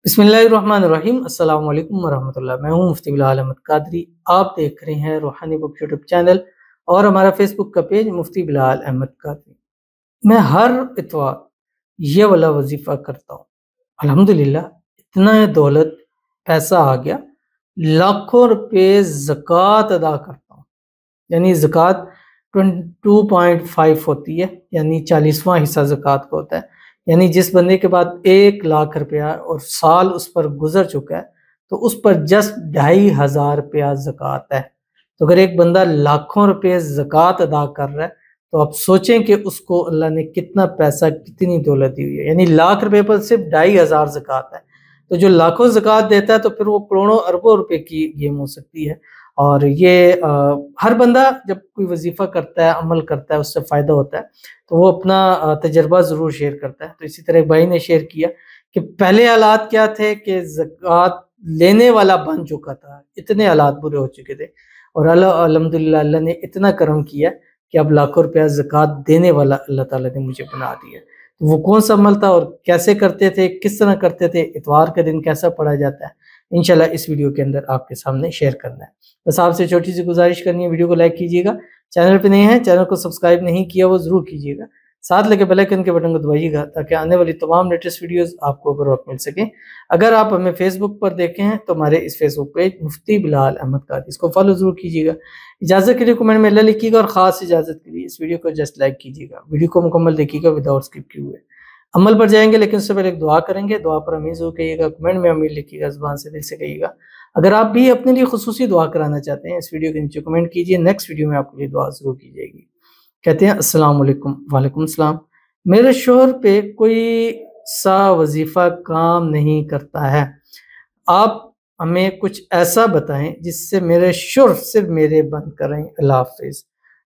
बिस्मिल्लाहिर्रहमानिर्रहीम। अस्सलाम वालेकुम वरहमतुल्लाह। मैं हूं मुफ्ती बिलाल अहमद कादरी। आप देख रहे हैं रूहानी बुक यूट्यूब चैनल और हमारा फेसबुक का पेज मुफ्ती बिलाल अहमद कादरी। मैं हर इतवार ये वाला वजीफ़ा करता हूँ। अल्हम्दुलिल्लाह इतना दौलत पैसा आ गया, लाखों रुपए ज़कात अदा करता हूँ। यानी ज़कात 22.5 होती है, यानी 40वां हिस्सा ज़कात का होता है। यानी जिस बंदे के बाद 1 लाख रुपया और साल उस पर गुजर चुका है तो उस पर जस्ट 2,500 रुपया ज़कात है। तो अगर एक बंदा लाखों रुपए ज़कात अदा कर रहा है तो आप सोचें कि उसको अल्लाह ने कितना पैसा, कितनी दौलत दी हुई है। यानी लाख रुपए पर सिर्फ 2,500 ज़कात है। तो जो लाखों ज़कात देता है तो फिर वो करोड़ों अरबों रुपए की गेम हो सकती है। और ये हर बंदा जब कोई वजीफ़ा करता है, अमल करता है, उससे फ़ायदा होता है तो वो अपना तजर्बा ज़रूर शेयर करता है। तो इसी तरह एक भाई ने शेयर किया कि पहले हालात क्या थे कि ज़कात लेने वाला बन चुका था, इतने हालात बुरे हो चुके थे और अल्हम्दुलिल्लाह अल्लाह ने इतना करम किया कि अब लाखों रुपया ज़कात देने वाला अल्लाह ताला ने मुझे बना दिया। तो वो कौन सा अमल था और कैसे करते थे, किस तरह करते थे, इतवार के दिन कैसा पढ़ा जाता है, इंशाल्लाह इस वीडियो के अंदर आपके सामने शेयर करना है। बस आपसे छोटी सी गुजारिश करनी है, वीडियो को लाइक कीजिएगा, चैनल पे नए हैं चैनल को सब्सक्राइब नहीं किया वो ज़रूर कीजिएगा, साथ लगे बेल आइकन के बटन को दबाइएगा ताकि आने वाली तमाम लेटेस्ट वीडियोस आपको बर वक्त मिल सकें। अगर आप हमें फेसबुक पर देखें हैं तो हमारे इस फेसबुक पेज मुफ्ती बिलाल अहमद कादरी, इसको फॉलो ज़रूर कीजिएगा। इजाज़त के लिए कमेंट में अल्लाह लिखिएगा और ख़ास इजाज़त के लिए इस वीडियो को जस्ट लाइक कीजिएगा। वीडियो को मुकम्मल देखिएगा विदाउट स्किप किए हुए। अमल पर जाएंगे लेकिन उससे पहले एक दुआ करेंगे। दुआ पर अमीन ज़रूर कहिएगा, कमेंट में अमीन लिखिएगा, ज़ुबान से दिल से कहिएगा। अगर आप भी अपने लिए खुसूसी दुआ कराना चाहते हैं इस वीडियो के नीचे कमेंट कीजिए, नेक्स्ट वीडियो में आपके लिए दुआ ज़रूर की जाएगी। कहते हैं अस्सलाम वालेकुम। वालेकुम सलाम। मेरे शोहर पे कोई सा वजीफ़ा काम नहीं करता है, आप हमें कुछ ऐसा बताएं जिससे मेरे शोहर सिर्फ मेरे बन करें। अल्लाह हाफ़िज़।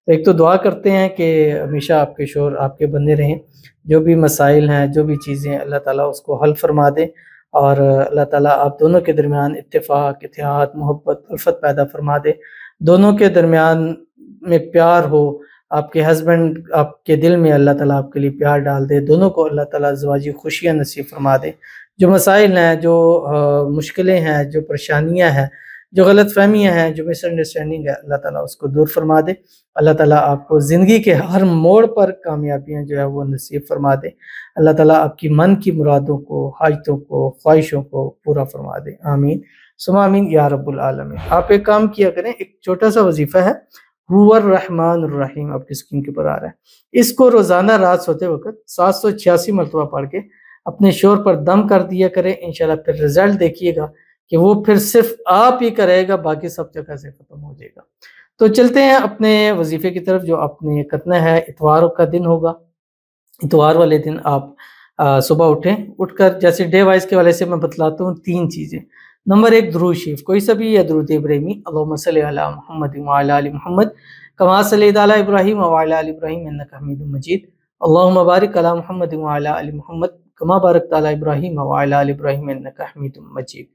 तो एक तो दुआ करते हैं कि हमेशा आपके शोहर आपके बने रहें, जो भी मसाइल हैं, जो भी चीज़ें, अल्लाह ताला उसको हल फरमा दे और अल्लाह ताला आप दोनों के दरमियान इत्तेफाक, इत्तेहाद, मोहब्बत, उल्फत पैदा फरमा दे, दोनों के दरमियान में प्यार हो, आपके हस्बैंड आपके दिल में अल्लाह ताला आपके लिए प्यार डाल दे, दोनों को अल्लाह ताला ज़वाजी खुशियाँ नसीब फरमा दे। जो मसाइल हैं, जो मुश्किलें हैं, जो परेशानियाँ हैं, जो गलतफ़हमियाँ हैं, जो मिसअंडरस्टैंडिंग है, अल्लाह ताला उसको दूर फरमा दे। अल्लाह ताला आपको ज़िंदगी के हर मोड़ पर कामयाबियाँ जो है वो नसीब फरमा दे। अल्लाह ताला आपकी मन की मुरादों को, हाजतों को, ख्वाहिशों को पूरा फरमा दे। आमीन सुम्मा आमीन या रब्बुल आलमीन। आप एक काम किया करें, एक छोटा सा वजीफ़ा है, हुवर रहमान रहीम आपकी स्क्रीन के ऊपर आ रहा है। इसको रोज़ाना रात सोते वक्त 786 मरतबा पढ़ के अपने शोर पर दम कर दिया करें। इंशाल्लाह फिर रिजल्ट देखिएगा कि वो फिर सिर्फ आप ही करेगा, बाकी सब जगह से खत्म हो जाएगा। तो चलते हैं अपने वजीफे की तरफ जो आपने करना है। इतवार का दिन होगा, इतवार वाले दिन आप सुबह उठकर जैसे डे वाइज के वाले से मैं बतलाता हूँ 3 चीज़ें। नंबर 1 दुरूद शरीफ, कोई सा भी, या दुरूद इब्राहिमी, अल्लाहुम्मा सल्लि अला मुहम्मद व अला आलि मुहम्मद कमा सल्लैता अला इब्राहीम व अला आलि इब्राहीम इन्नका हमीदुम मजीद। अल्लाहुम्मा बारिक अला मुहम्मद व अला आलि मुहम्मद कमा बारकता अला इब्राहीम व अला आलि इब्राहीम इन्नका हमीदुम मजीद।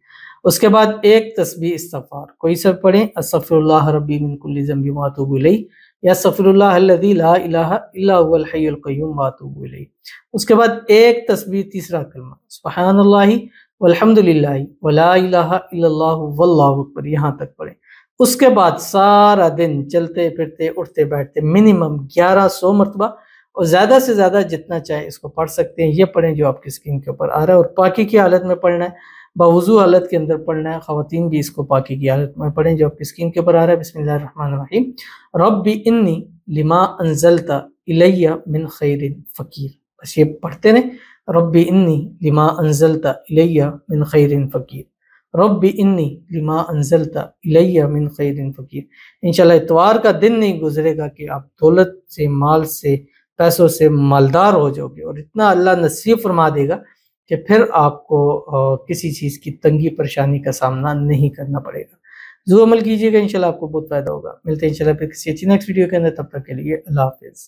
उसके बाद एक तस्बीह इस्तिग़फ़ार, कोई सा पढ़ें, अस्तग़फ़िरुल्लाह रब्बी मिन कुल्लि ज़ंबि व अतूबु इलैह, या अस्तग़फ़िरुल्लाह अल्लज़ी ला इलाहा इल्ला हुवल हय्युल क़य्यूम व अतूबु इलैह। उसके बाद एक तस्बीह, तीसरा कलमा सुब्हानल्लाहि वल्हम्दुलिल्लाहि व ला इलाहा इल्लल्लाहु वल्लाहु अकबर, यहाँ तक पढ़ें। उसके बाद सारा दिन चलते फिरते उठते बैठते मिनिमम 1100 मरतबा और ज़्यादा से ज़्यादा जितना चाहे इसको पढ़ सकते हैं। ये पढ़ें जो आपकी स्क्रीन के ऊपर आ रहा है, और पाकी की हालत में पढ़ना है, बावुज़ू हालत के अंदर पढ़ना है। ख़वातीन भी इसको पाकी की हालत में पढ़ें जो आपकी स्क्रीन के ऊपर आ रहा है। बिस्मिल्लाहिर्रहमानिर्रहीम। रब्बी इन्नी लिमा अंज़लता इलैया मिन खैरिन फ़कीर। बस ये पढ़ते रहें, रब्बी इन्नी लिमा अंज़लता इलैया मिन खैरिन फ़कीर, रब्बी इन्नी लिमा अंज़लता इलैया मिन खैरिन फ़कीर। इंशाल्लाह इतवार का दिन नहीं गुजरेगा कि आप दौलत से, माल से, पैसों से मालदार हो जाओगे, और इतना अल्लाह नसीब फरमा देगा कि फिर आपको किसी चीज़ की तंगी परेशानी का सामना नहीं करना पड़ेगा। ज़रूर अमल कीजिएगा, इंशाल्लाह आपको बहुत फ़ायदा होगा। मिलते हैं इंशाल्लाह फिर किसी अच्छी नेक्स्ट वीडियो के अंदर, तब तक के लिए अल्लाह हाफ़िज़।